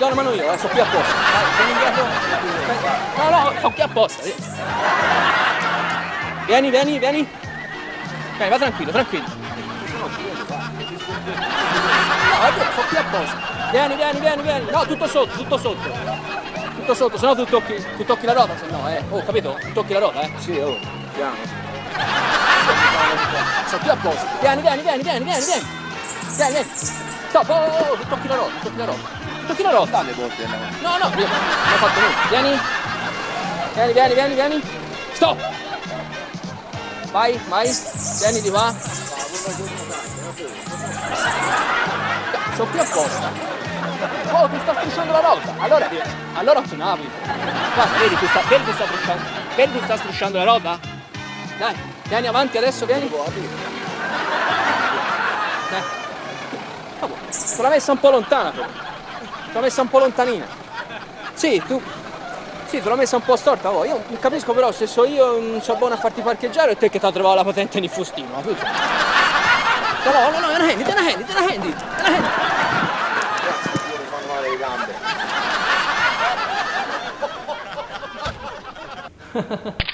do una mano io, sono qui apposta. Vai, vieni indietro. No, sono qui apposta. Vieni. Vieni, va tranquillo. No, sono qui apposta. Vieni. No, tutto sotto, sennò tu tocchi la ruota, sennò, Oh, capito? Tu tocchi la ruota, Sì, piano. Sono qui apposta. Vieni. Stop, tu tocchi la ruota. Tocchi la ruota. Date porte, no. No, non ho fatto niente. Vieni. Stop. Vai. Vieni di qua. Sono qui apposta. Oh, ti sta strusciando la ruota. Allora tu navi. Guarda, vedi tu sta strusciando la ruota? Dai, vieni avanti adesso, vieni. Te l'ha messa un po' lontana però. Te l'ha messa un po' lontanina. Sì, te l'ho messa un po' storta. Oh. Io non capisco però se so io non so buono a farti parcheggiare o te che ti ho trovato la patente nel fustino. No, è una handy. Fanno male le gambe.